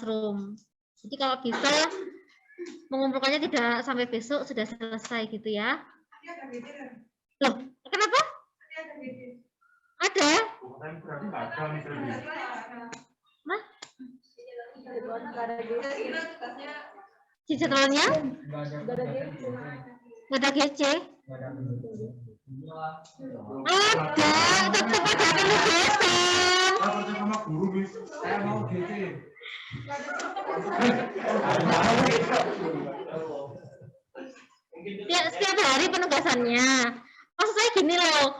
Classroom. Jadi kalau bisa mengumpulkannya tidak sampai besok sudah selesai gitu ya. Loh, kenapa? Ada? Nah? Di jadwalnya? Nggak ada GC? Ada, tetap ada penugasan. Saya mau GC. Ya, setiap hari penugasannya. Maksud saya gini loh,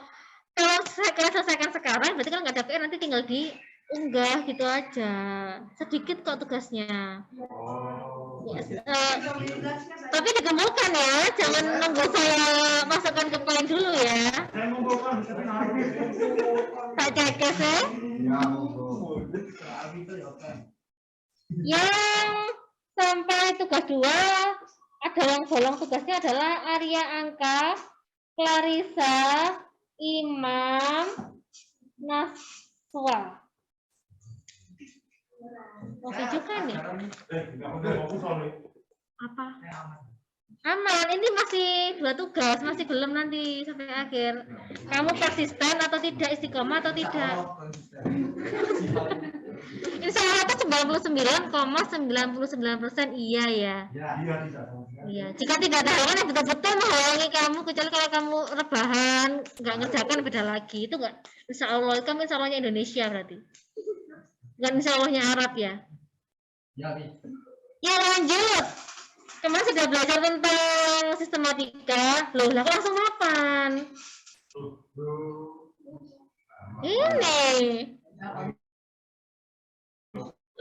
kalau saya selesaikan sekarang, berarti kan nggak ada PR, nanti tinggal diunggah gitu aja. Sedikit kok tugasnya. Ya, tapi dikumpulkan ya, jangan nunggu saya masukkan ke poin dulu ya. Tak cekes ya. Yang sampai tugas 2, ada yang bolong tugasnya adalah Arya Angka, Clarissa, Imam, Naswa. Oke juga nih. Apa? Aman, ini masih 2 tugas, masih belum nanti sampai akhir. Kamu konsisten atau tidak, istiqomah atau tidak? Insya Allah itu 99,99% iya ya. Iya. Jika tidak ada halangan yang betul-betul menghalangi kamu, kecuali kalau kamu rebahan, nggak ngerjakan beda lagi. Itu nggak. Insya Allah, kamu insya Allahnya Indonesia berarti. Bukan insya Allahnya Arab ya. Ya lanjut. Kemarin sudah belajar tentang sistematika. Loh, lah kok langsung mapan? Ini.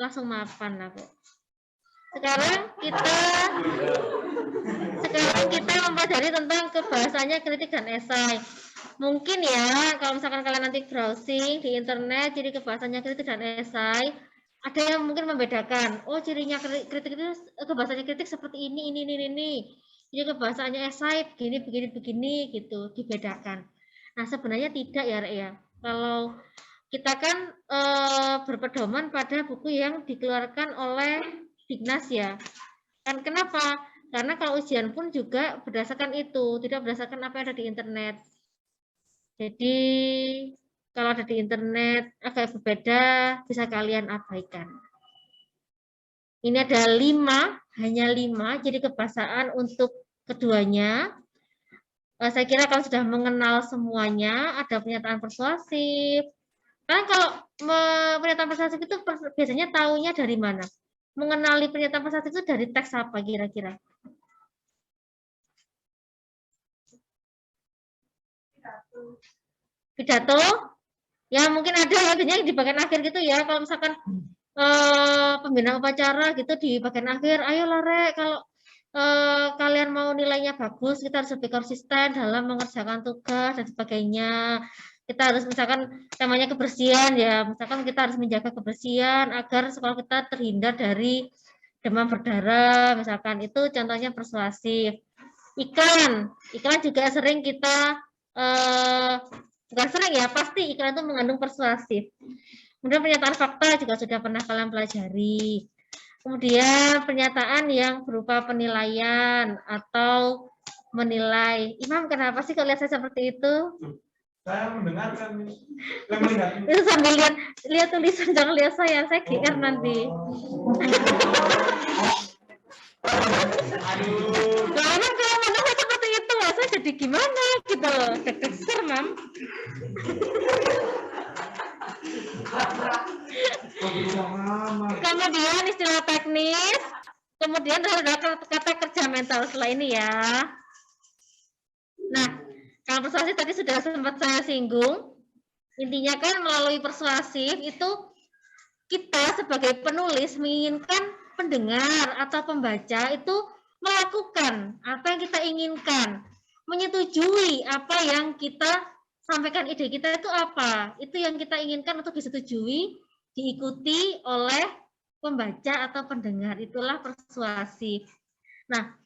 Langsung mapan aku. Sekarang kita mempelajari tentang kebahasannya kritik dan esai. Mungkin ya, kalau misalkan kalian nanti browsing di internet, jadi kebahasannya kritik dan esai, ada yang mungkin membedakan. Oh, cirinya kritik itu kebahasannya kritik seperti ini. Jadi kebahasannya esai begini gitu, dibedakan. Nah, sebenarnya tidak ya, Rek ya. Kalau kita kan berpedoman pada buku yang dikeluarkan oleh Dignas ya. Kan kenapa? Karena kalau ujian pun juga berdasarkan itu, tidak berdasarkan apa yang ada di internet. Jadi kalau ada di internet agak berbeda, bisa kalian abaikan. Ini ada 5, hanya 5, jadi kebahasaan untuk keduanya. Saya kira kalau sudah mengenal semuanya, ada pernyataan persuasif. Kan kalau pernyataan persuasif itu biasanya taunya dari mana? Mengenali pernyataan persuasif itu dari teks apa kira-kira? Pidato? Ya mungkin ada ya, biasanya di bagian akhir gitu ya. Kalau misalkan pembina upacara gitu di bagian akhir, ayo Rek, kalau kalian mau nilainya bagus, kita harus lebih konsisten dalam mengerjakan tugas dan sebagainya. Kita harus misalkan temanya kebersihan ya, misalkan kita harus menjaga kebersihan agar sekolah kita terhindar dari demam berdarah, misalkan itu contohnya persuasif. Iklan juga sering kita bukan sering ya, pasti iklan itu mengandung persuasif. Kemudian pernyataan fakta juga sudah pernah kalian pelajari. Kemudian pernyataan yang berupa penilaian atau menilai. Imam, kenapa sih kalau lihat saya seperti itu? Saya mendengarkan, saya melihat. Itu sambil lihat tulisan, jangan lihat saya GR nanti. Karena kalau mana saya seperti itu, saya jadi gimana gitu loh, deg-degan, Mam. Kemudian istilah teknis, kemudian ada kata kerja mental setelah ini ya. Nah, kalau persuasif tadi sudah sempat saya singgung, intinya kan melalui persuasif itu kita sebagai penulis menginginkan pendengar atau pembaca itu melakukan apa yang kita inginkan, menyetujui apa yang kita sampaikan, ide kita itu apa, itu yang kita inginkan untuk disetujui, diikuti oleh pembaca atau pendengar, itulah persuasif. Nah,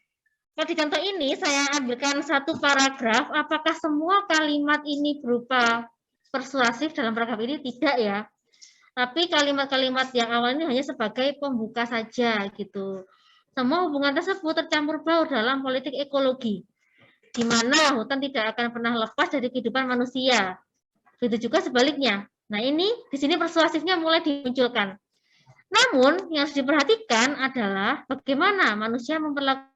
kalau di contoh ini saya ambilkan satu paragraf, apakah semua kalimat ini berupa persuasif dalam paragraf ini? Tidak ya. Tapi kalimat-kalimat yang awal ini hanya sebagai pembuka saja gitu. Semua hubungan tersebut tercampur baur dalam politik ekologi, di mana hutan tidak akan pernah lepas dari kehidupan manusia. Begitu juga sebaliknya. Nah, ini di sini persuasifnya mulai dimunculkan. Namun, yang harus diperhatikan adalah bagaimana manusia memperlakukan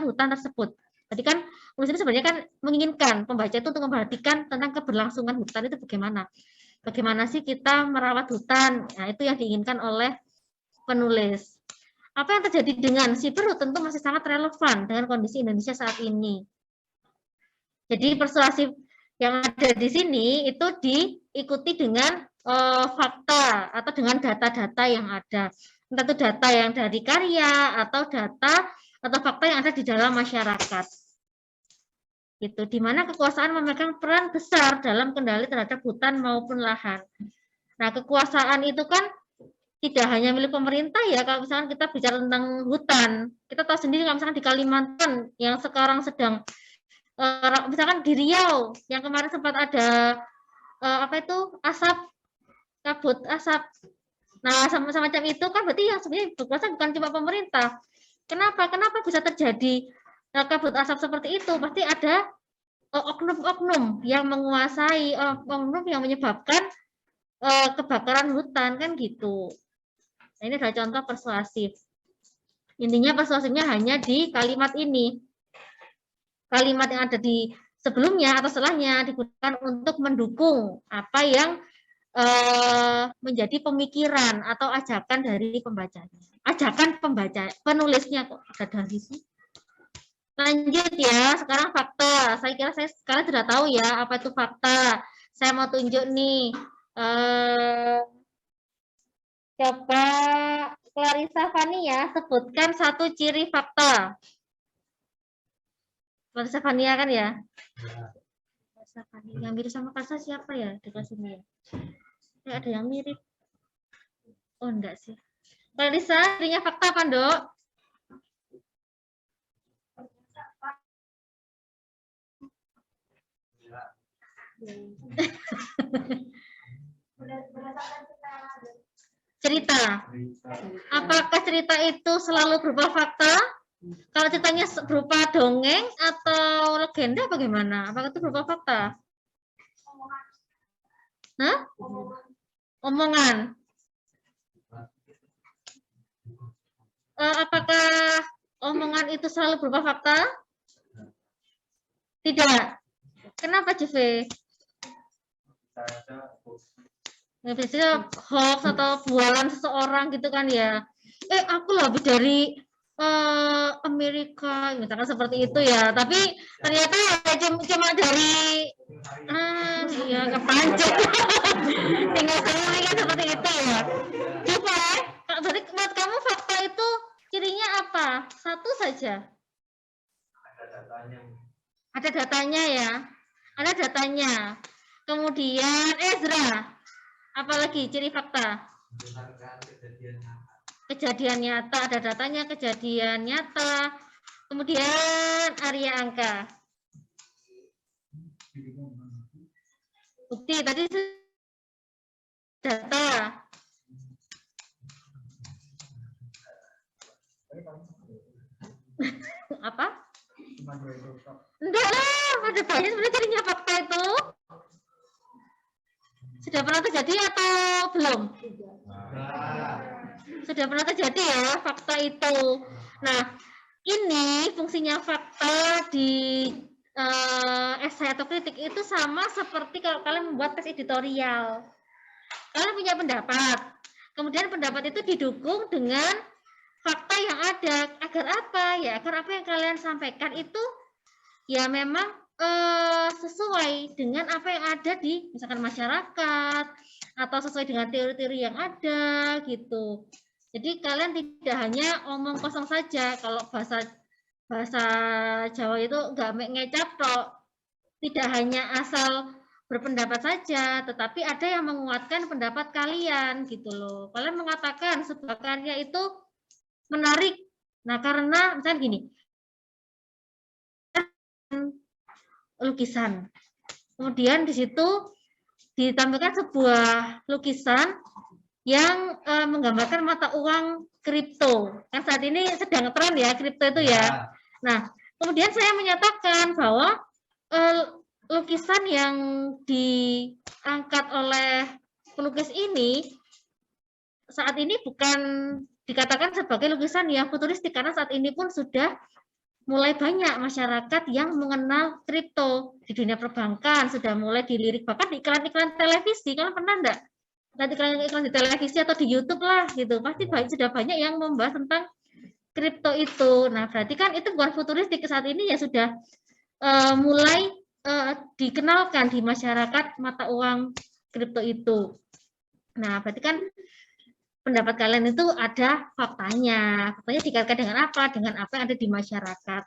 hutan tersebut. Tadi kan manusia sebenarnya kan menginginkan pembaca itu untuk memperhatikan tentang keberlangsungan hutan itu bagaimana. Bagaimana sih kita merawat hutan? Nah, itu yang diinginkan oleh penulis. Apa yang terjadi dengan siberut tentu masih sangat relevan dengan kondisi Indonesia saat ini. Jadi persuasif yang ada di sini itu diikuti dengan fakta atau dengan data-data yang ada. Entah itu data yang dari karya atau data atau fakta yang ada di dalam masyarakat. Gitu, di mana kekuasaan memegang peran besar dalam kendali terhadap hutan maupun lahan. Nah, kekuasaan itu kan tidak hanya milik pemerintah ya, kalau misalkan kita bicara tentang hutan. Kita tahu sendiri kalau misalkan di Kalimantan yang sekarang sedang misalkan di Riau yang kemarin sempat ada apa itu asap kabut asap. Nah, semacam itu kan berarti yang sebenarnya berkuasa bukan cuma pemerintah. Kenapa bisa terjadi kabut asap seperti itu? Pasti ada oknum-oknum yang menguasai, oknum yang menyebabkan kebakaran hutan kan gitu. Nah, ini adalah contoh persuasif. Intinya persuasifnya hanya di kalimat ini. Kalimat yang ada di sebelumnya atau setelahnya digunakan untuk mendukung apa yang menjadi pemikiran atau ajakan dari pembacanya. Ajakan pembaca, penulisnya kok ada dari sini. Lanjut ya, sekarang fakta. Saya kira saya sekarang sudah tahu ya apa itu fakta. Saya mau tunjuk nih. Coba Clarissa Fania sebutkan satu ciri fakta. Clarissa Fania kan ya? Clarissa Fania. Yang mirip sama Clarissa siapa ya di kelas ini ya? Ada yang mirip. Oh enggak sih. Clarissa, cirinya fakta apa, Dok? Cerita. Apakah cerita itu selalu berupa fakta? Kalau ceritanya berupa dongeng atau legenda bagaimana? Apakah itu berupa fakta? Hah? Omongan. Apakah omongan itu selalu berupa fakta? Tidak. Kenapa, Juve? Ya, biasanya hoax atau bualan seseorang gitu kan ya. Aku lebih dari Amerika, misalkan seperti itu ya. Tapi ternyata cuma dari ya kepancing. Tinggal sendiri kan seperti itu ya. Coba, berarti menurut kamu fakta itu cirinya apa? Satu saja. Ada datanya ya. Ada datanya. Kemudian Ezra. Apalagi ciri fakta? Kejadian nyata, ada datanya, kejadian nyata. Kemudian Arya angka. Bukti tadi data. Apa? Enggak lah, ada banyak sebenarnya cirinya fakta itu. Sudah pernah terjadi atau belum? Sudah pernah terjadi ya fakta itu. Nah, ini fungsinya fakta di esai atau kritik itu sama seperti kalau kalian membuat tes editorial. Kalian punya pendapat, kemudian pendapat itu didukung dengan fakta yang ada. Agar apa? Ya, agar apa yang kalian sampaikan itu ya memang sesuai dengan apa yang ada di misalkan masyarakat atau sesuai dengan teori-teori yang ada gitu. Jadi kalian tidak hanya omong kosong saja. Kalau bahasa Jawa itu nggak ngecap toh, tidak hanya asal berpendapat saja, tetapi ada yang menguatkan pendapat kalian gitu loh. Kalian mengatakan sebuah karya itu menarik. Nah, karena misalnya gini, lukisan. Kemudian di situ ditampilkan sebuah lukisan yang menggambarkan mata uang kripto. Kan saat ini sedang tren ya kripto itu ya. Nah, kemudian saya menyatakan bahwa lukisan yang diangkat oleh pelukis ini saat ini bukan dikatakan sebagai lukisan yang futuristik, karena saat ini pun sudah mulai banyak masyarakat yang mengenal kripto di dunia perbankan, sudah mulai dilirik, bahkan di iklan-iklan televisi. Kalian pernah enggak? Nanti iklan di televisi atau di YouTube lah gitu, pasti sudah banyak yang membahas tentang kripto itu. Nah, berarti kan itu bukan futuristik, saat ini ya sudah mulai dikenalkan di masyarakat mata uang kripto itu. Nah, berarti kan pendapat kalian itu ada faktanya. Faktanya dikaitkan dengan apa? Dengan apa yang ada di masyarakat.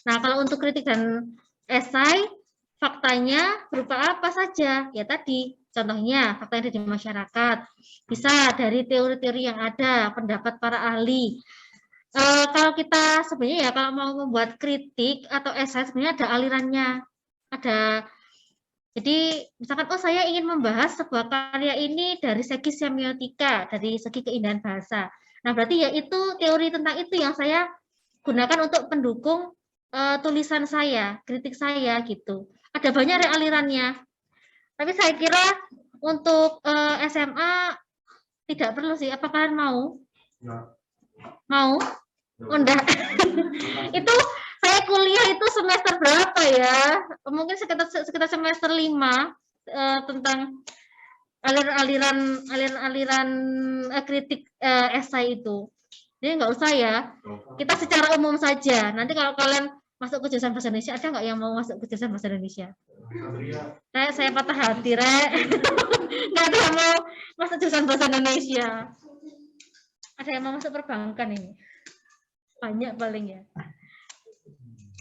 Nah, kalau untuk kritik dan esai, faktanya berupa apa saja? Ya tadi, contohnya fakta yang ada di masyarakat. Bisa dari teori-teori yang ada, pendapat para ahli. Kalau kita sebenarnya ya, kalau mau membuat kritik atau esai, sebenarnya ada alirannya. Jadi misalkan, oh saya ingin membahas sebuah karya ini dari segi semiotika, dari segi keindahan bahasa. Nah berarti ya itu teori tentang itu yang saya gunakan untuk pendukung tulisan saya, kritik saya gitu. Ada banyak alirannya. Tapi saya kira untuk SMA tidak perlu sih. Apa kalian mau? Ya. Mau? Enggak. Itu saya kuliah itu semester berapa ya? Mungkin sekitar semester 5 tentang aliran kritik esai itu. Jadi nggak usah ya. Kita secara umum saja. Nanti kalau kalian masuk ke jurusan bahasa Indonesia, ada nggak yang mau masuk ke jurusan bahasa Indonesia? Saya patah hati, Rek. Nggak ada yang mau masuk jurusan bahasa Indonesia. Ada yang mau masuk perbankan ini? Banyak paling ya.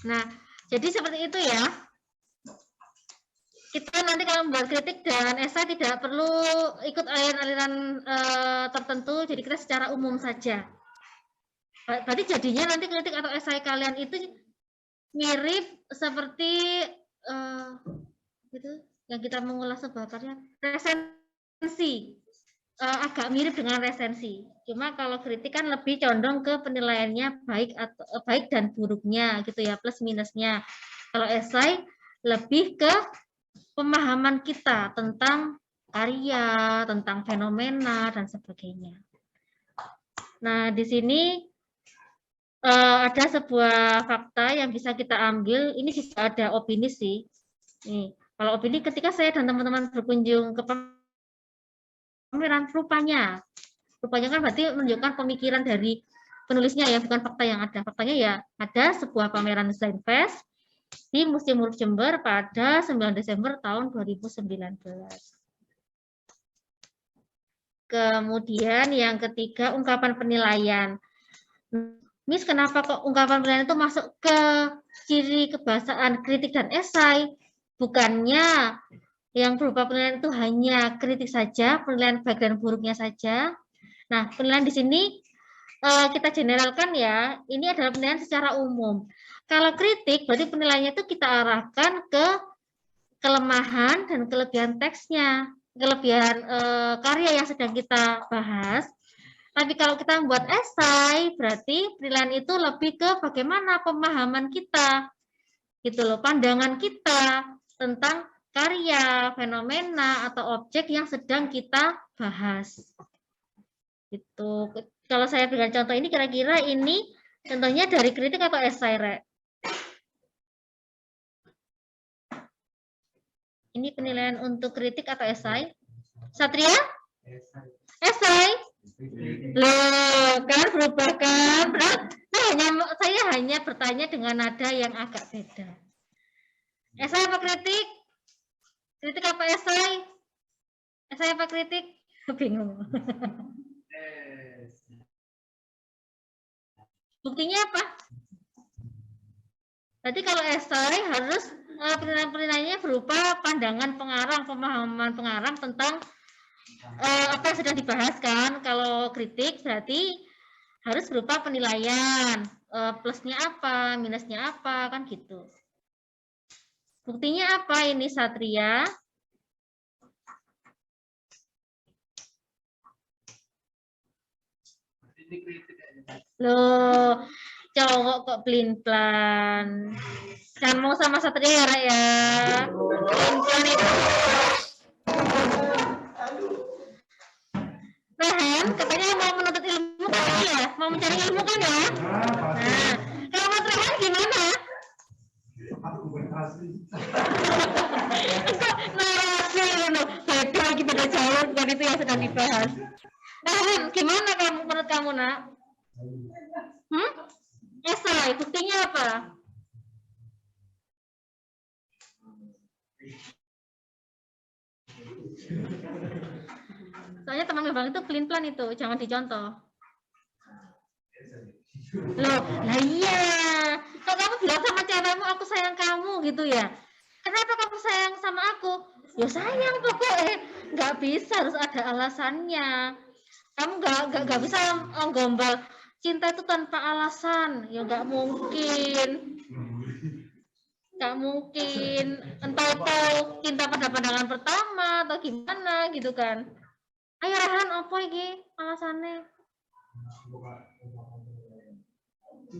Nah, jadi seperti itu ya. Kita nanti kalau membuat kritik dan esai tidak perlu ikut aliran-aliran tertentu, jadi kita secara umum saja. Berarti jadinya nanti kritik atau esai kalian itu mirip seperti gitu, yang kita mengulas sebuah karya resensi. Agak mirip dengan resensi. Cuma kalau kritik kan lebih condong ke penilaiannya baik dan buruknya gitu ya, plus minusnya. Kalau esai lebih ke pemahaman kita tentang karya, tentang fenomena dan sebagainya. Nah, di sini ada sebuah fakta yang bisa kita ambil. Ini juga ada opini sih. Nih, kalau opini ketika saya dan teman-teman berkunjung ke pameran, rupanya kan berarti menunjukkan pemikiran dari penulisnya ya, bukan fakta yang ada. Faktanya ya ada sebuah pameran desain fest di Museum Huruf Jember pada 9 Desember tahun 2019. Kemudian yang ketiga, ungkapan penilaian. Miss, kenapa kok ungkapan penilaian itu masuk ke ciri kebahasaan kritik dan esai? Bukannya yang berupa penilaian itu hanya kritik saja, penilaian baik dan buruknya saja. Nah, penilaian di sini kita generalkan ya, ini adalah penilaian secara umum. Kalau kritik, berarti penilaiannya itu kita arahkan ke kelemahan dan kelebihan teksnya, kelebihan karya yang sedang kita bahas. Tapi kalau kita membuat esai, berarti penilaian itu lebih ke bagaimana pemahaman kita, gitu loh, pandangan kita tentang karya, fenomena, atau objek yang sedang kita bahas. Gitu. Kalau saya berikan contoh ini, kira-kira ini contohnya dari kritik atau esai, Rek? Ini penilaian untuk kritik atau esai? Satria? Esai? Loh, kan berubah kan? Saya hanya bertanya dengan nada yang agak beda. Esai apa kritik? Kritik apa esai? Esai apa kritik? Bingung. Buktinya apa? Berarti kalau esai harus penilaiannya berupa pandangan pengarang, pemahaman pengarang tentang apa yang sedang dibahas kan. Kalau kritik berarti harus berupa penilaian, plusnya apa, minusnya apa, kan gitu. Buktinya apa ini, Satria? Loh, cowok kok pelin-pelan. Jangan mau sama Satria ya, Rek, ya. Pelin-pelan itu. Rehan, katanya mau menuntut ilmu kan ya? Mau mencari ilmu kan ya? Nah, kalau Mas Rehan gimana? Narasi, beda kita udah jauh dari itu yang sedang dibahas. Rehan, gimana kamu menurut kamu, Nak? Esai, buktinya apa? Soalnya teman Bang itu pelin-pelan itu, jangan dicontoh. Loh, lah iya. Kalau kamu bilang sama cewekmu aku sayang kamu gitu ya. Kenapa kamu sayang sama aku? Ya sayang pokoknya. Nggak bisa, harus ada alasannya. Kamu nggak bisa gombal. Cinta itu tanpa alasan. Ya nggak mungkin. Nggak mungkin. Entah itu cinta pada pandangan pertama atau gimana gitu kan. Ayo Rehan, apa ini alasannya?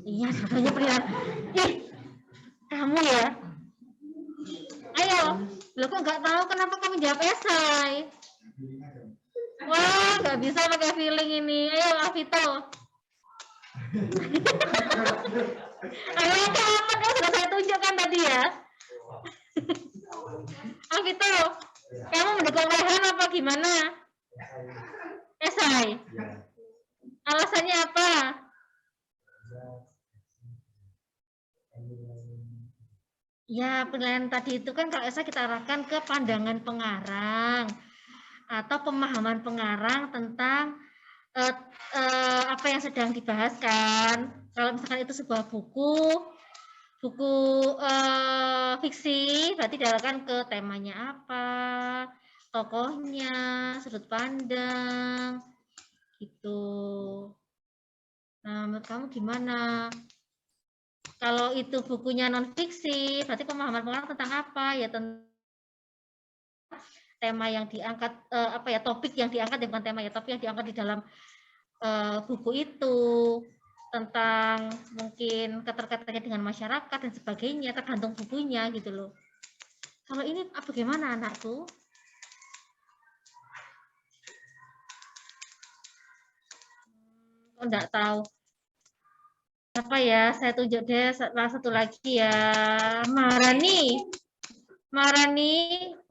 Iya, contohnya pria. Kamu ya. Ayo, lo kok nggak tahu kenapa kamu jawab esai? Wah, nggak bisa pakai feeling ini. Ayo, Alvito. Ayo, kamu sudah saya tunjukkan tadi ya. Alvito, kamu mendukung Rehan apa gimana? Esai. Alasannya apa? Ya, penilaian tadi itu kan kalau esai kita arahkan ke pandangan pengarang atau pemahaman pengarang tentang apa yang sedang dibahaskan. Kalau misalkan itu sebuah buku fiksi, berarti diarahkan ke temanya apa, tokohnya, sudut pandang, gitu. Nah, menurut kamu gimana? Kalau itu bukunya non fiksi, berarti pemahaman pengarang tentang apa? Ya tentang tema yang diangkat, topik yang diangkat, bukan tema ya, topik yang diangkat di dalam buku itu, tentang mungkin keterkaitannya dengan masyarakat dan sebagainya, tergantung bukunya gitu loh. Kalau ini bagaimana anakku? Enggak tahu. Apa ya, saya tunjuk deh salah satu lagi ya. Maharani.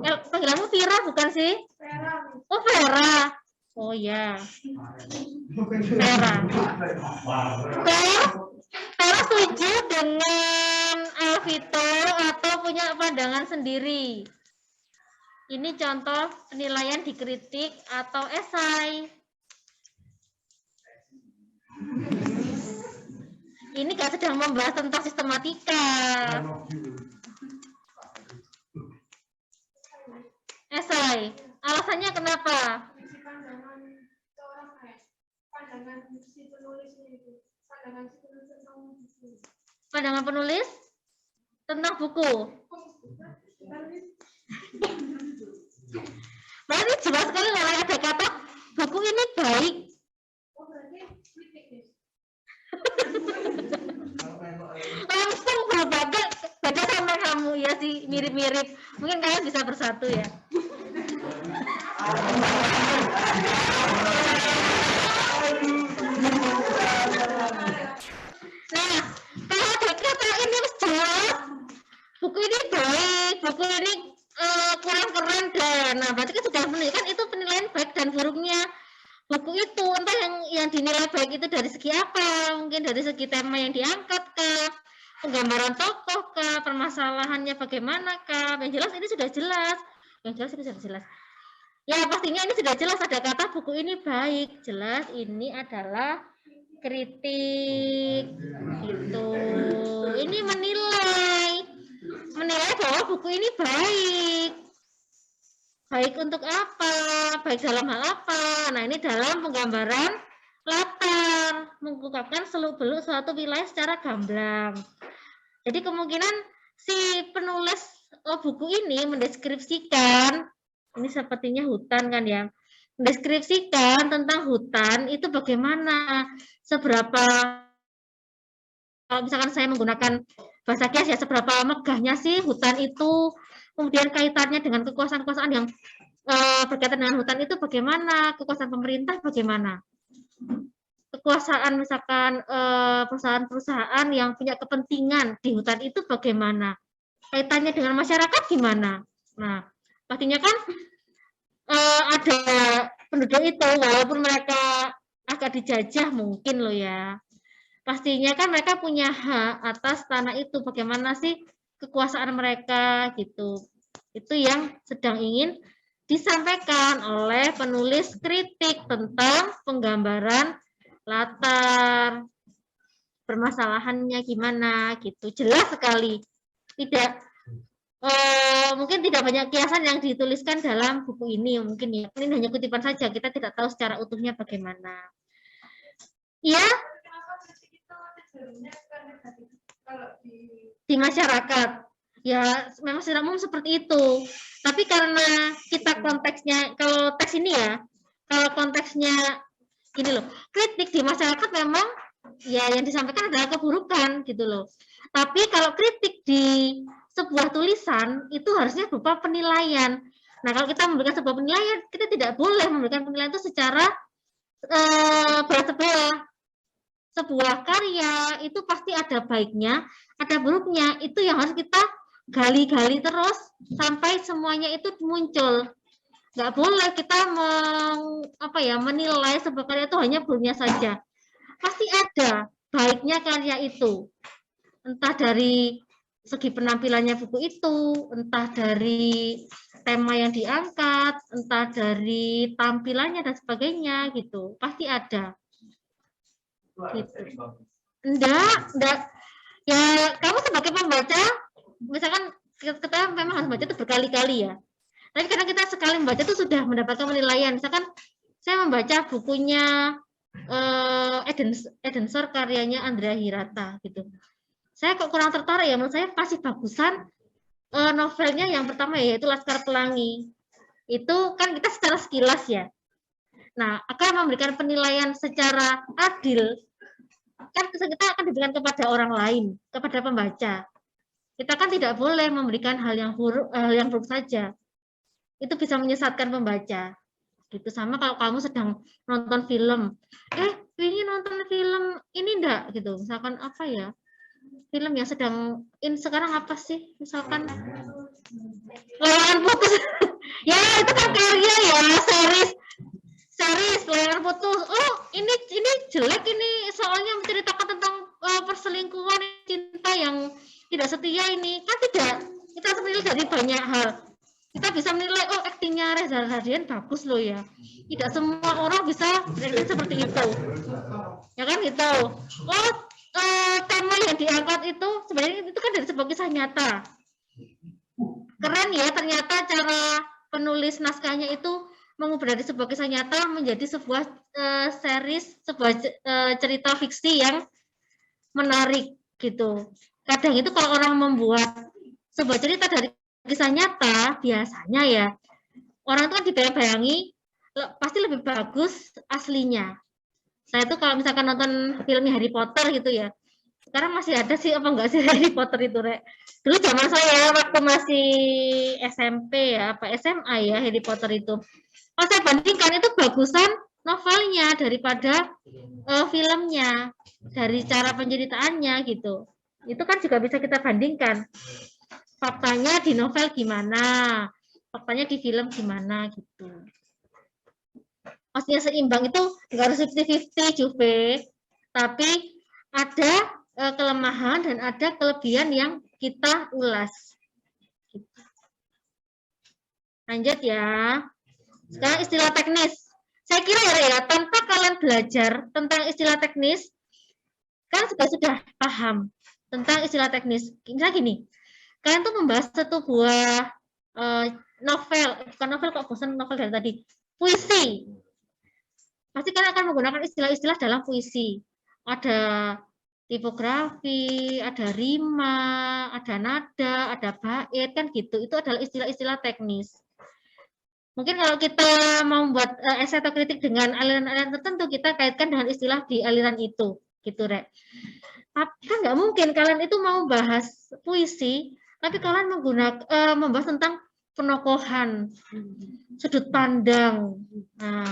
Panggilanmu Vira bukan sih? Vera. Oh Vera. Oh ya. Vera. Vera setuju dengan Alvito atau punya pandangan sendiri? Ini contoh penilaian dikritik atau esai. Ini kan sedang membahas tentang sistematika. Esai. Alasannya kenapa? Pandangan penulis tentang buku. Berarti jelas sekali kalau ada kata buku ini baik. Langsung berubah, beda sama kamu ya sih, mirip-mirip. Mungkin kalian bisa bersatu ya. Nah, kalau ada kata ini jelas, buku ini baik, buku ini kurang keren dan, nah berarti kan sudah menunjukkan itu penilaian baik dan buruknya buku itu. Entah yang dinilai baik itu dari segi apa, mungkin dari segi tema yang diangkat kah, penggambaran tokoh kah, permasalahannya bagaimana kah. Yang jelas ini sudah jelas, ya pastinya ini sudah jelas, ada kata buku ini baik, jelas ini adalah kritik gitu. Ini menilai bahwa buku ini baik untuk apa, baik dalam hal apa. Nah ini dalam penggambaran latar, mengungkapkan seluk-beluk suatu wilayah secara gamblang. Jadi kemungkinan si penulis buku ini mendeskripsikan, ini sepertinya hutan kan ya, mendeskripsikan tentang hutan itu bagaimana, seberapa, kalau misalkan saya menggunakan bahasa kias ya, seberapa megahnya sih hutan itu, kemudian kaitannya dengan kekuasaan-kekuasaan yang berkaitan dengan hutan itu bagaimana, kekuasaan pemerintah bagaimana, kekuasaan misalkan perusahaan-perusahaan yang punya kepentingan di hutan itu bagaimana, kaitannya dengan masyarakat gimana. Nah, pastinya kan ada penduduk itu, walaupun mereka agak dijajah mungkin loh ya, pastinya kan mereka punya hak atas tanah itu, bagaimana sih kekuasaan mereka gitu. Itu yang sedang ingin disampaikan oleh penulis kritik tentang penggambaran latar, permasalahannya gimana gitu. Jelas sekali. Tidak mungkin tidak banyak kiasan yang dituliskan dalam buku ini mungkin ya. Ini hanya kutipan saja, kita tidak tahu secara utuhnya bagaimana. Ya, di masyarakat. Ya, memang secara umum seperti itu. Tapi karena kita konteksnya, kalau teks ini ya, kalau konteksnya gini loh, kritik di masyarakat memang ya yang disampaikan adalah keburukan gitu loh. Tapi kalau kritik di sebuah tulisan itu harusnya berupa penilaian. Nah, kalau kita memberikan sebuah penilaian, kita tidak boleh memberikan penilaian itu secara berat sebelah. Sebuah karya itu pasti ada baiknya, ada buruknya. Itu yang harus kita gali-gali terus sampai semuanya itu muncul. Nggak boleh kita menilai sebuah karya itu hanya buruknya saja. Pasti ada baiknya karya itu. Entah dari segi penampilannya buku itu, entah dari tema yang diangkat, entah dari tampilannya dan sebagainya gitu. Pasti ada. Gitu. Enggak. Ya, kamu sebagai pembaca, misalkan kita memang harus baca itu berkali-kali ya. Tapi karena kita sekali membaca itu sudah mendapatkan penilaian. Misalkan saya membaca bukunya Edensor karyanya Andrea Hirata gitu. Saya kok kurang tertarik ya, menurut saya pasti bagusan novelnya yang pertama yaitu Laskar Pelangi. Itu kan kita secara sekilas ya. Nah, akan memberikan penilaian secara adil, kan kita akan diberikan kepada orang lain, kepada pembaca. Kita kan tidak boleh memberikan hal yang buruk saja. Itu bisa menyesatkan pembaca. Gitu. Sama kalau kamu sedang nonton film, ingin nonton film ini enggak gitu. Misalkan apa ya? Film yang sedang sekarang apa sih? Misalkan Layangan Putus. Ya, itu kan karya ya, series Layangan Putus. Oh, ini jelek ini, soalnya menceritakan tentang perselingkuhan, cinta yang tidak setia ini. Kan tidak, kita harus menilai dari banyak hal. Kita bisa menilai, oh aktingnya Reza Rahardian bagus loh ya. Tidak semua orang bisa berakting seperti itu. Ya kan gitu. Oh, tema yang diangkat itu sebenarnya itu kan dari sebuah kisah nyata. Keren ya, ternyata cara penulis naskahnya itu mengubah dari sebuah kisah nyata menjadi sebuah series, sebuah cerita fiksi yang menarik gitu. Kadang itu kalau orang membuat sebuah cerita dari kisah nyata, biasanya ya orang itu kan dibayang-bayangi pasti lebih bagus aslinya. Saya tuh kalau misalkan nonton filmnya Harry Potter gitu ya, sekarang masih ada sih apa enggak sih Harry Potter itu, Rek? Dulu zaman saya waktu masih SMP ya, apa SMA ya Harry Potter itu. Kalau saya bandingkan itu bagusan novelnya daripada filmnya, dari cara penceritaannya gitu. Itu kan juga bisa kita bandingkan. Faktanya di novel gimana, faktanya di film gimana gitu. Maksudnya seimbang itu nggak harus 50-50 Juve, tapi ada kelemahan dan ada kelebihan yang kita ulas. Lanjut ya. Sekarang istilah teknis. Saya kira ya, tanpa kalian belajar tentang istilah teknis, kan sudah paham tentang istilah teknis. Misalnya gini, kalian tuh membahas satu buah novel, bukan novel kok bosan novel dari tadi, puisi. Pasti kalian akan menggunakan istilah-istilah dalam puisi. Ada tipografi, ada rima, ada nada, ada bait, kan gitu. Itu adalah istilah-istilah teknis. Mungkin kalau kita mau membuat esai atau kritik dengan aliran-aliran tertentu, kita kaitkan dengan istilah di aliran itu, gitu, Rek. Kan nggak mungkin kalian itu mau bahas puisi, tapi kalian membahas tentang penokohan, sudut pandang. Nah,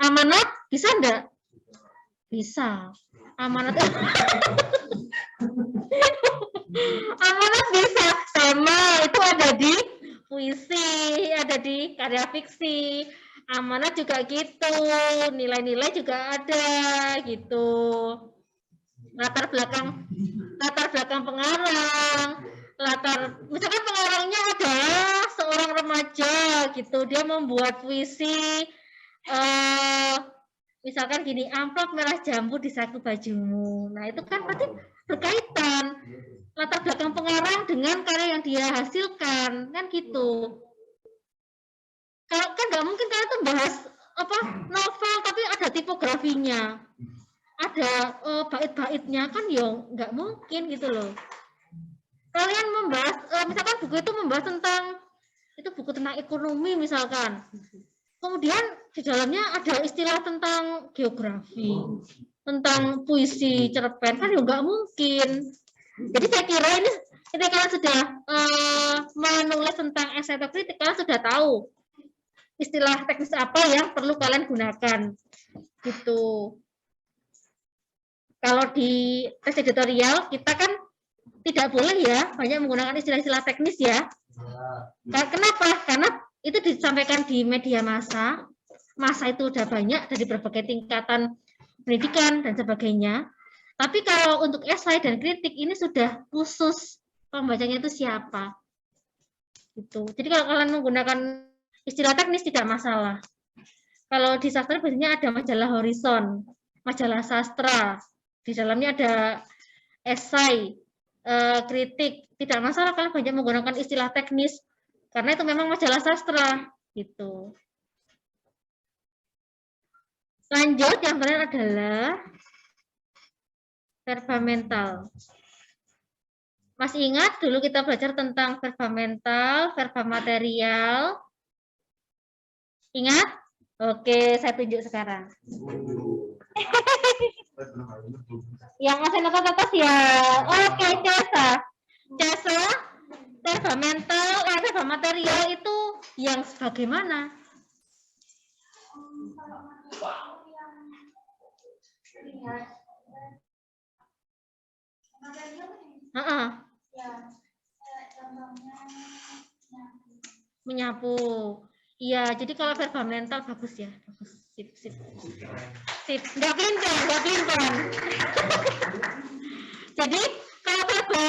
amanat bisa enggak? Bisa. Amanat amanat bisa. Tema itu ada di puisi, ada di karya fiksi. Amanat juga gitu, nilai-nilai juga ada gitu. Latar belakang pengarang, misalkan pengarangnya adalah seorang remaja gitu, dia membuat puisi misalkan gini, amplop merah jambu di saku bajumu. Nah, itu kan pasti berkaitan latar belakang pengarang dengan karya yang dia hasilkan, kan gitu. Kalau kan nggak mungkin kalian tuh bahas novel tapi ada tipografinya, ada bait-baitnya, kan ya nggak mungkin gitu loh. Kalian membahas misalkan buku itu membahas tentang buku tentang ekonomi misalkan, kemudian di dalamnya ada istilah tentang geografi, tentang puisi, cerpen, kan ya nggak mungkin. Jadi saya kira ini kalian sudah menulis tentang esai atau kritik, kalian sudah tahu istilah teknis apa yang perlu kalian gunakan gitu. Kalau di tes editorial kita kan tidak boleh ya banyak menggunakan istilah-istilah teknis ya. Kenapa? Karena itu disampaikan di media massa itu udah banyak dari berbagai tingkatan pendidikan dan sebagainya. Tapi kalau untuk esai dan kritik ini sudah khusus pembacanya itu siapa. Gitu. Jadi kalau kalian menggunakan istilah teknis tidak masalah. Kalau di sastra biasanya ada majalah Horizon, majalah sastra, di dalamnya ada esai, kritik, tidak masalah kalian banyak menggunakan istilah teknis karena itu memang majalah sastra gitu. Lanjut, yang terakhir adalah verba mental. Masih ingat dulu kita belajar tentang verba mental, verba material? Ingat? Oke, saya tunjuk sekarang. Yang masih nonton atas ya. Oke, Jasa, verba mental, verba material itu yang bagaimana? Menyapu. Iya, jadi kalau verba mental bagus ya. Bagus. Sip. Nggak pelintan. Jadi kalau verba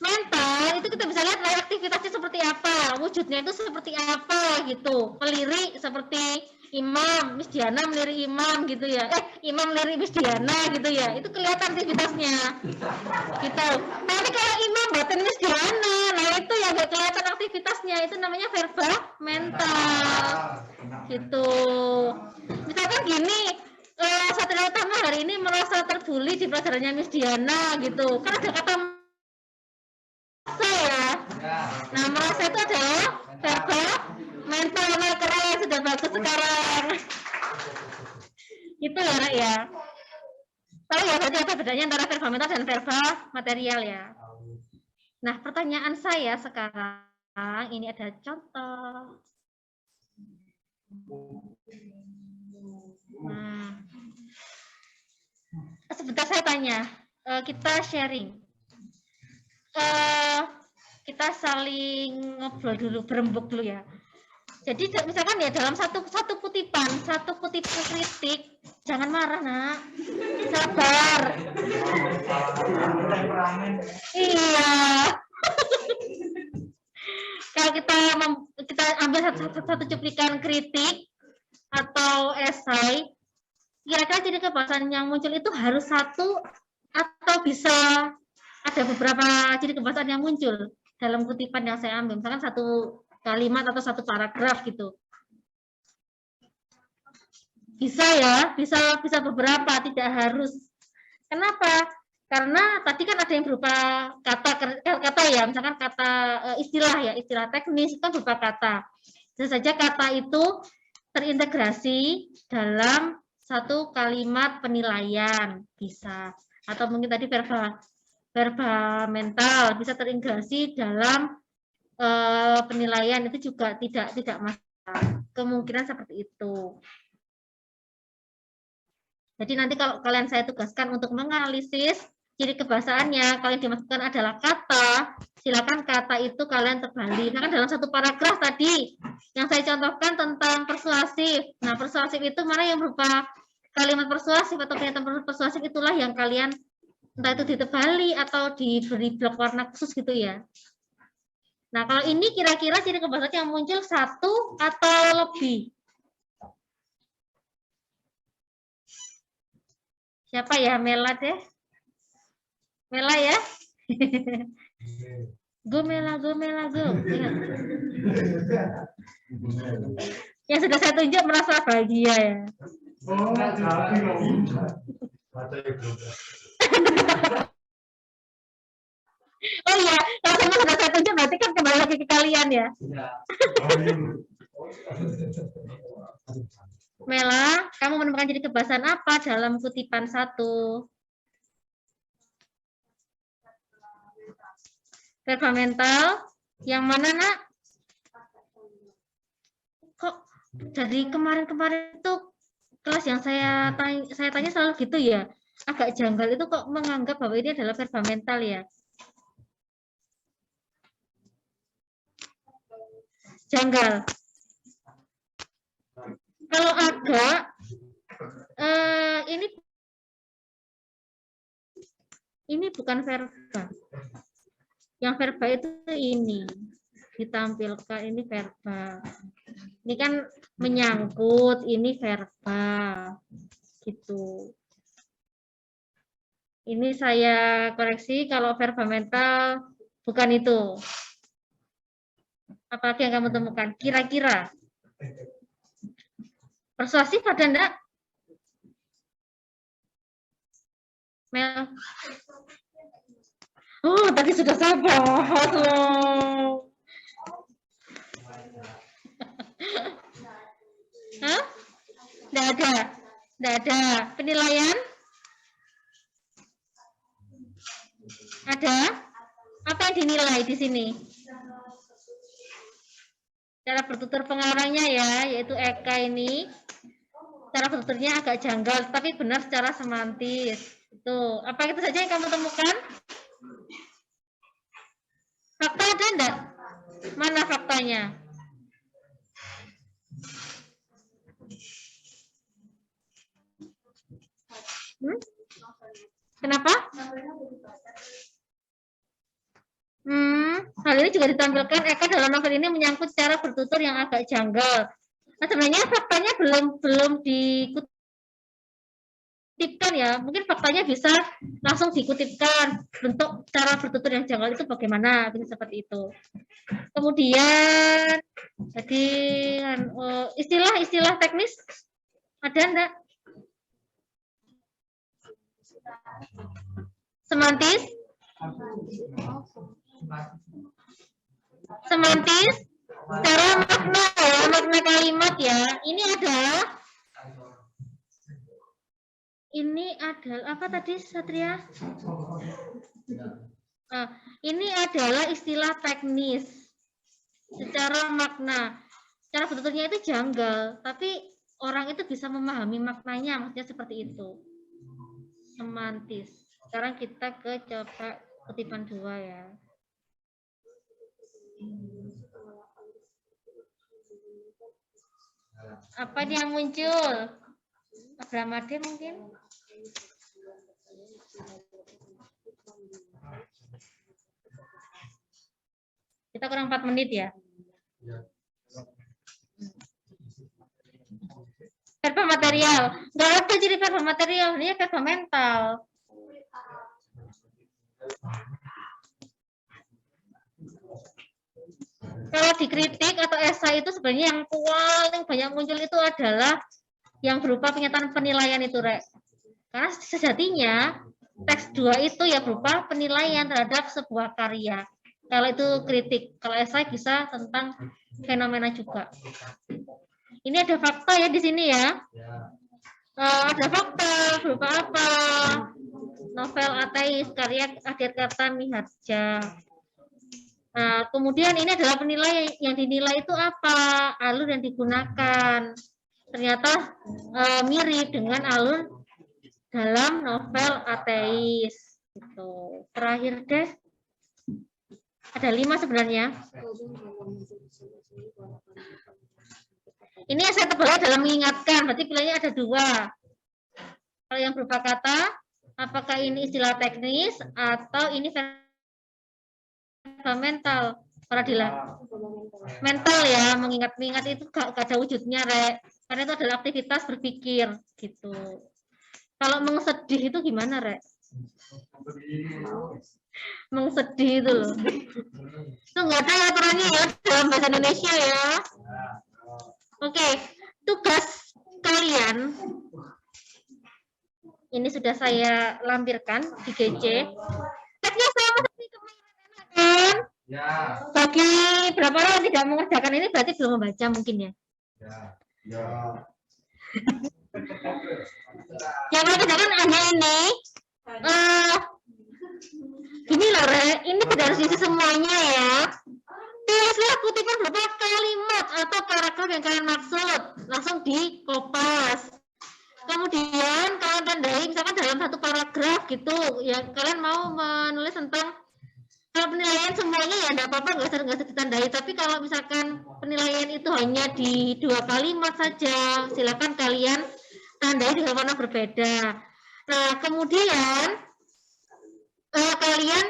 mental itu kita bisa lihat aktivitasnya seperti apa, wujudnya itu seperti apa gitu. Melirik seperti imam, Miss Diana melirik imam gitu ya. Imam melirik Miss Diana gitu ya. Itu kelihatan aktivitasnya. Gitu. Tapi kalau imam buatin Miss Diana, nah itu yang nggak kelihatan aktivitasnya, itu namanya verba mental. Gitu. Misalkan gini, Satria Utama hari ini merasa terbuli di pelajarannya Miss Diana gitu. Kan ada kata merasa ya. Nah, merasa itu adalah verba mental. Keren, sudah bagus sekarang. Itu ya, Rek ya. Tahu ya berarti apa bedanya antara verba mental dan verba material ya. Nah, pertanyaan saya sekarang ini ada contoh. Nah, sebentar saya tanya, kita sharing, kita saling ngobrol dulu, berembuk dulu ya. Jadi misalkan ya dalam satu kutipan kritik, jangan marah nak, sabar. Iya. Kalau kita ambil satu cuplikan kritik atau esai, kira-kira ciri kebahasan yang muncul itu harus satu atau bisa ada beberapa ciri kebahasan yang muncul dalam kutipan yang saya ambil, misalkan satu kalimat atau satu paragraf gitu. Bisa ya, bisa beberapa, tidak harus. Kenapa? Karena tadi kan ada yang berupa kata ya, misalkan kata istilah ya, istilah teknis itu berupa kata. Bisa saja kata itu terintegrasi dalam satu kalimat penilaian, bisa. Atau mungkin tadi verba mental bisa terintegrasi dalam penilaian, itu juga tidak masalah. Kemungkinan seperti itu. Jadi nanti kalau kalian saya tugaskan untuk menganalisis ciri kebahasaannya, kalian dimasukkan adalah kata, silakan kata itu kalian terbalik. Nah, kan dalam satu paragraf tadi yang saya contohkan tentang persuasif. Nah, persuasif itu mana yang berupa kalimat persuasif atau pernyataan persuasif, itulah yang kalian entah itu ditebali atau diberi blok warna khusus gitu ya. Nah, kalau ini kira-kira ciri kebahasaan yang muncul satu atau lebih. Siapa ya? Mela deh. Mela ya. Go Mela, go Mela, go. Yang sudah saya tunjuk merasa bahagia ya. Oh iya, kalau semua sudah saya tunjuk berarti kan kembali lagi ke kalian ya. Mela, kamu menemukan ciri kebahasan apa dalam kutipan 1? Verba mental, yang mana nak? Kok dari kemarin-kemarin itu kelas yang saya tanya selalu gitu ya? Agak janggal itu kok menganggap bahwa ini adalah verba mental ya? Janggal. Kalau agak, ini bukan verba. Yang verba itu ini ditampilkan, ini verba. Ini kan menyangkut, ini verba, gitu. Ini saya koreksi kalau verba mental bukan itu. Apalagi yang kamu temukan? Kira-kira. Persuasif ada enggak? Mel. Oh, tadi sudah saya bahas loh. Hah? Enggak ada. Enggak ada. Penilaian? Ada? Apa yang dinilai di sini? Cara bertutur pengarangnya ya, yaitu Eka ini. Cara bertuturnya agak janggal, tapi benar secara semantis. Itu. Apa itu saja yang kamu temukan? Fakta ada enggak? Mana faktanya? Kenapa? Hal ini juga ditampilkan Eka dalam novel ini menyangkut cara bertutur yang agak janggal. Nah, sebenarnya faktanya belum dikutipkan ya. Mungkin faktanya bisa langsung dikutipkan. Bentuk cara bertutur yang janggal itu bagaimana, bisa seperti itu. Kemudian jadi istilah teknis ada enggak? Semantis? Semantis, cara makna ya, makna kalimat ya. Ini adalah apa tadi Satria? Ini adalah istilah teknis. Secara makna, cara bertuturnya itu janggal, tapi orang itu bisa memahami maknanya, maksudnya seperti itu. Semantis. Sekarang kita coba kutipan 2 ya. Apa yang muncul? Abraham Ade mungkin? Kita kurang 4 menit ya. Verba material. Nggak ada jadi verba material, ini verba mental. Kalau dikritik atau esai itu sebenarnya yang paling banyak muncul itu adalah yang berupa pernyataan penilaian itu, Rek. Karena sejatinya teks 2 itu ya berupa penilaian terhadap sebuah karya. Kalau itu kritik, kalau esai bisa tentang fenomena juga. Ini ada fakta ya di sini ya. Ada fakta berupa apa? Novel ateis karya Adirkata Miharja. Nah, kemudian ini adalah penilaian yang dinilai itu apa? Alur yang digunakan. Ternyata mirip dengan alur dalam novel ateis. Gitu. Terakhir deh. Ada 5 sebenarnya. Ini yang saya tebal dalam mengingatkan, berarti pilihannya ada 2. Kalau yang berupa kata, apakah ini istilah teknis atau ini mental? Peradilan. Mental ya, mengingat-ingat itu gak ada wujudnya, Rek. Karena itu adalah aktivitas berpikir, gitu. Kalau mengsedih itu gimana, Rek? Mengsedih itu loh. Itu nggak ada aturannya ya dalam bahasa Indonesia ya. Oke, tugas kalian ini sudah saya lampirkan di GC. Tesnya sama seperti kemarin kan? Ya. Bagi berapa orang yang tidak mengerjakan ini berarti belum membaca mungkin ya? Ya. Yang mengerjakan hanya ini. Gini loh, Re, ini tidak harus isi semuanya ya. Tulislah kutipan beberapa kalimat atau paragraf yang kalian maksud, langsung di kopas. Kemudian kalian tandai, misalkan dalam satu paragraf gitu, ya kalian mau menulis tentang kalau penilaian semuanya ya enggak apa-apa, nggak usah ditandai. Tapi kalau misalkan penilaian itu hanya di 2 kalimat saja, silakan kalian tandai dengan warna berbeda. Nah, kemudian kalian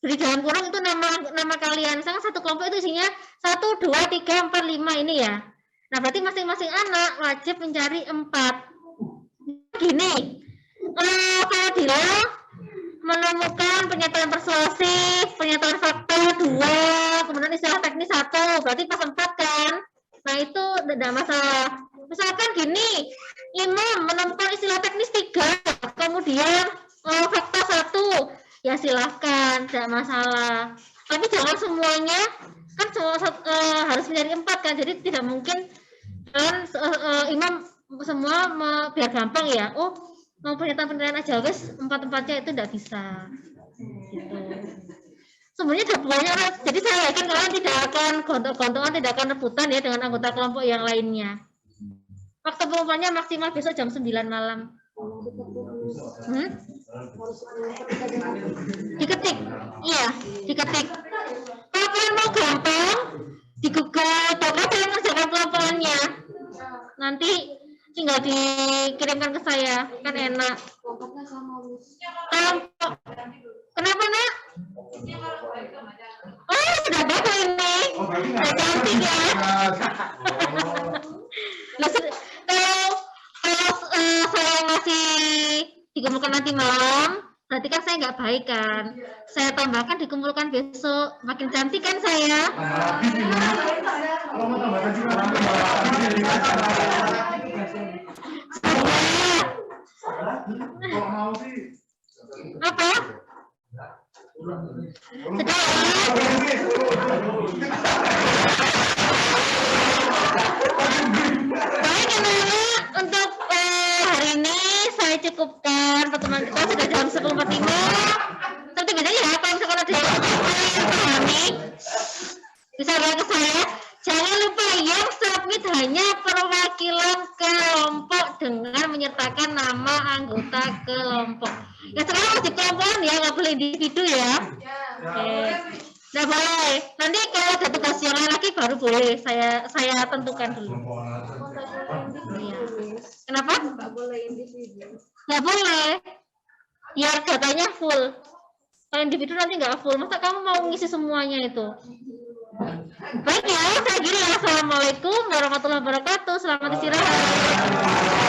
beri dalam kurung itu nama kalian. Misalnya satu kelompok itu isinya 1, 2, 3, 4, 5 ini ya. Nah, berarti masing-masing anak wajib mencari 4. Gini, Fadila menemukan pernyataan persuasif, pernyataan fakta 2, kemudian istilah teknis 1, berarti pas 4 kan? Nah, itu tidak masalah. Misalkan gini, Imam menemukan istilah teknis 3, kemudian fakta 1, ya silahkan, tidak masalah. Tapi jangan semuanya, kan harus mencari 4 kan, jadi tidak mungkin kan Imam semua biar gampang ya. Oh, mau pernyataan aja guys, 4-4-nya itu tidak bisa. Gitu. Sebenarnya ada banyak, jadi saya yakin kalian tidak akan gontok-gontokan, tidak akan rebutan ya dengan anggota kelompok yang lainnya. Waktu pengumpulannya maksimal besok jam 9 malam. Diketik, iya, diketik. Kalau kalian mau gampang, di Google Docs kalian ngerjakan kelompokannya. Nanti tinggal dikirimkan ke saya, kan enak. Kelompok, kenapa nak? Oh, sudah bagus ini, sudah cantik ya. Kalau saya masih dikumpulkan nanti malam, berarti kan saya nggak baik kan. Saya tambahkan dikumpulkan besok, makin cantik kan saya. Apa? Sudah baik anak-anak, untuk hari ini saya cukupkan pertemuan kita sudah jam 10.45. Seperti biasanya ya, kalau misalkan ada yang pahami bisa bilang ke saya. Jangan lupa yang submit hanya perwakilan kelompok dengan menyertakan nama anggota kelompok. Ya sekarang masih kelompokan ya, nggak boleh individu ya. Oke. Nggak boleh. Nanti kalau ada tugas yang lain lagi baru boleh saya tentukan dulu. Ya. Kenapa? Nggak boleh individu. Nggak boleh. Biar datanya full. Kalau individu nanti nggak full. Masa kamu mau ngisi semuanya itu? Baik ya, saya kira. Assalamualaikum warahmatullahi wabarakatuh. Selamat istirahat.